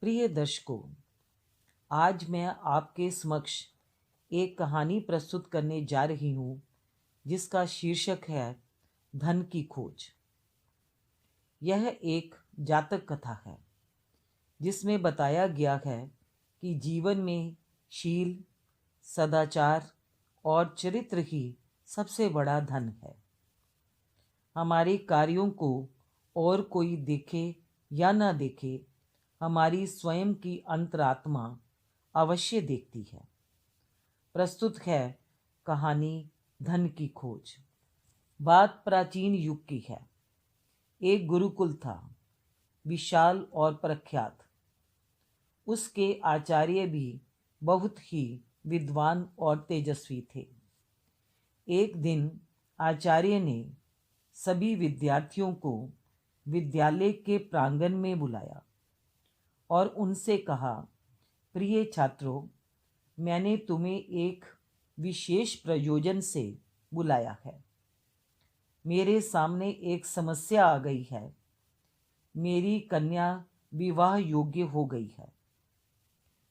प्रिय दर्शकों, आज मैं आपके समक्ष एक कहानी प्रस्तुत करने जा रही हूँ जिसका शीर्षक है धन की खोज। यह एक जातक कथा है जिसमें बताया गया है कि जीवन में शील, सदाचार और चरित्र ही सबसे बड़ा धन है। हमारे कार्यों को और कोई देखे या ना देखे, हमारी स्वयं की अंतरात्मा अवश्य देखती है। प्रस्तुत है कहानी धन की खोज। बात प्राचीन युग की है। एक गुरुकुल था, विशाल और प्रख्यात। उसके आचार्य भी बहुत ही विद्वान और तेजस्वी थे। एक दिन आचार्य ने सभी विद्यार्थियों को विद्यालय के प्रांगण में बुलाया और उनसे कहा, प्रिय छात्रों, मैंने तुम्हें एक विशेष प्रयोजन से बुलाया है। मेरे सामने एक समस्या आ गई है। मेरी कन्या विवाह योग्य हो गई है,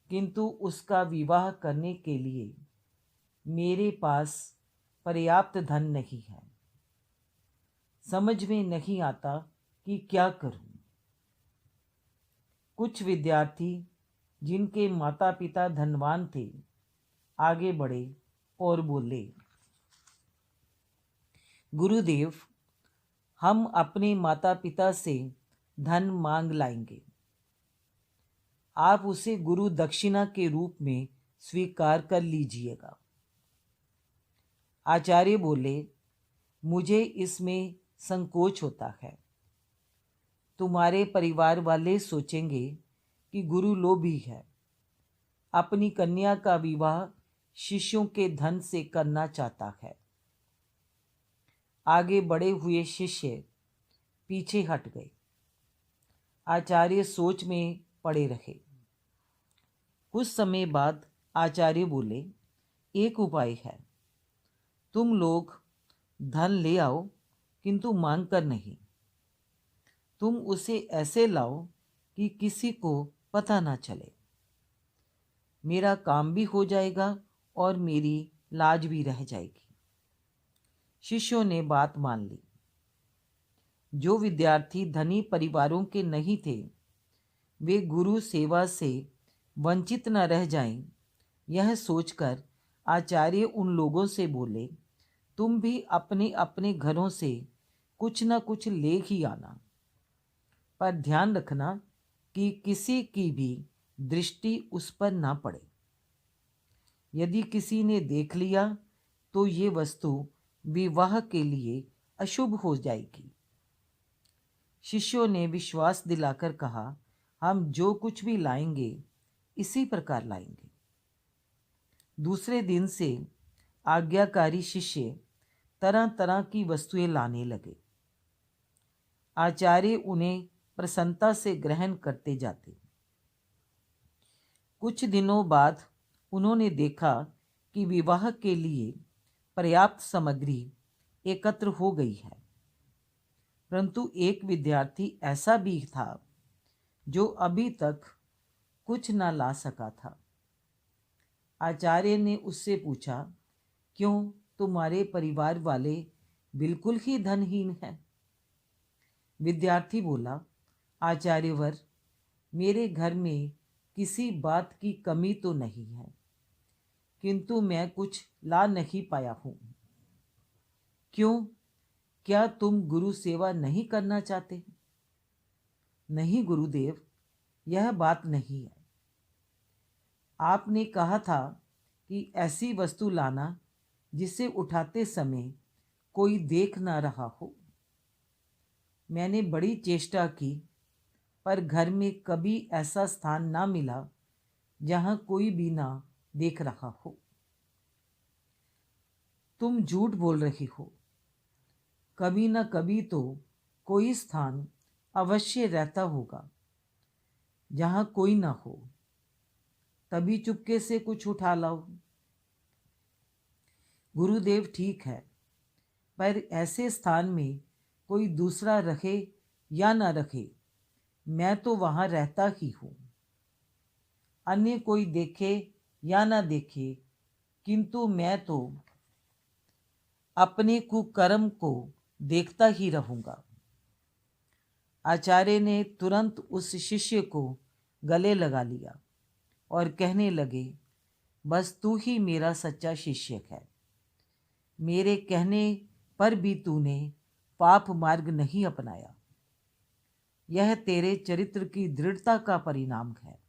किंतु उसका विवाह करने के लिए मेरे पास पर्याप्त धन नहीं है। समझ में नहीं आता कि क्या करूं। कुछ विद्यार्थी जिनके माता पिता धनवान थे आगे बढ़े और बोले, गुरुदेव, हम अपने माता पिता से धन मांग लाएंगे। आप उसे गुरु दक्षिणा के रूप में स्वीकार कर लीजिएगा। आचार्य बोले, मुझे इसमें संकोच होता है। तुम्हारे परिवार वाले सोचेंगे कि गुरु लोभी है, अपनी कन्या का विवाह शिष्यों के धन से करना चाहता है। आगे बढ़े हुए शिष्य पीछे हट गए। आचार्य सोच में पड़े रहे। कुछ समय बाद आचार्य बोले, एक उपाय है। तुम लोग धन ले आओ, किंतु मांग कर नहीं। तुम उसे ऐसे लाओ कि किसी को पता ना चले। मेरा काम भी हो जाएगा और मेरी लाज भी रह जाएगी। शिष्यों ने बात मान ली। जो विद्यार्थी धनी परिवारों के नहीं थे, वे गुरु सेवा से वंचित न रह जाएं, यह सोचकर आचार्य उन लोगों से बोले, तुम भी अपने अपने घरों से कुछ न कुछ ले ही आना, पर ध्यान रखना कि किसी की भी दृष्टि उस पर ना पड़े। यदि किसी ने देख लिया तो ये वस्तु विवाह के लिए अशुभ हो जाएगी। शिष्यों ने विश्वास दिलाकर कहा, हम जो कुछ भी लाएंगे इसी प्रकार लाएंगे। दूसरे दिन से आज्ञाकारी शिष्य तरह तरह की वस्तुएं लाने लगे। आचार्य उन्हें प्रसन्नता से ग्रहण करते जाते। कुछ दिनों बाद उन्होंने देखा कि विवाह के लिए पर्याप्त सामग्री एकत्र हो गई है, परंतु एक विद्यार्थी ऐसा भी था जो अभी तक कुछ न ला सका था। आचार्य ने उससे पूछा, क्यों, तुम्हारे परिवार वाले बिल्कुल ही धनहीन हैं? विद्यार्थी बोला, आचार्यवर, मेरे घर में किसी बात की कमी तो नहीं है, किंतु मैं कुछ ला नहीं पाया हूँ। क्यों, क्या तुम गुरु सेवा नहीं करना चाहते? नहीं गुरुदेव, यह बात नहीं है। आपने कहा था कि ऐसी वस्तु लाना जिसे उठाते समय कोई देख ना रहा हो। मैंने बड़ी चेष्टा की, पर घर में कभी ऐसा स्थान ना मिला जहां कोई भी ना देख रहा हो। तुम झूठ बोल रही हो। कभी ना कभी तो कोई स्थान अवश्य रहता होगा जहां कोई ना हो, तभी चुपके से कुछ उठा लाओ। गुरुदेव, ठीक है, पर ऐसे स्थान में कोई दूसरा रखे या ना रखे, मैं तो वहां रहता ही हूँ। अन्य कोई देखे या ना देखे, किंतु मैं तो अपने कुकर्म को देखता ही रहूंगा। आचार्य ने तुरंत उस शिष्य को गले लगा लिया और कहने लगे, बस तू ही मेरा सच्चा शिष्य है। मेरे कहने पर भी तूने पाप मार्ग नहीं अपनाया। यह तेरे चरित्र की दृढ़ता का परिणाम है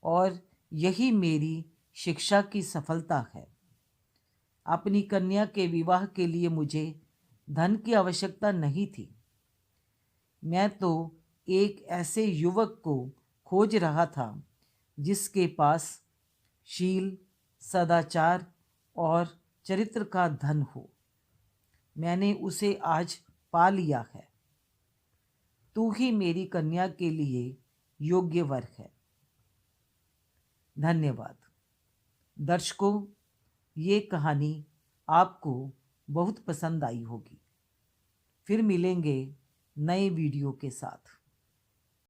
और यही मेरी शिक्षा की सफलता है। अपनी कन्या के विवाह के लिए मुझे धन की आवश्यकता नहीं थी। मैं तो एक ऐसे युवक को खोज रहा था जिसके पास शील, सदाचार और चरित्र का धन हो। मैंने उसे आज पा लिया है। तू ही मेरी कन्या के लिए योग्य वर है। धन्यवाद। दर्शकों, ये कहानी आपको बहुत पसंद आई होगी। फिर मिलेंगे नए वीडियो के साथ।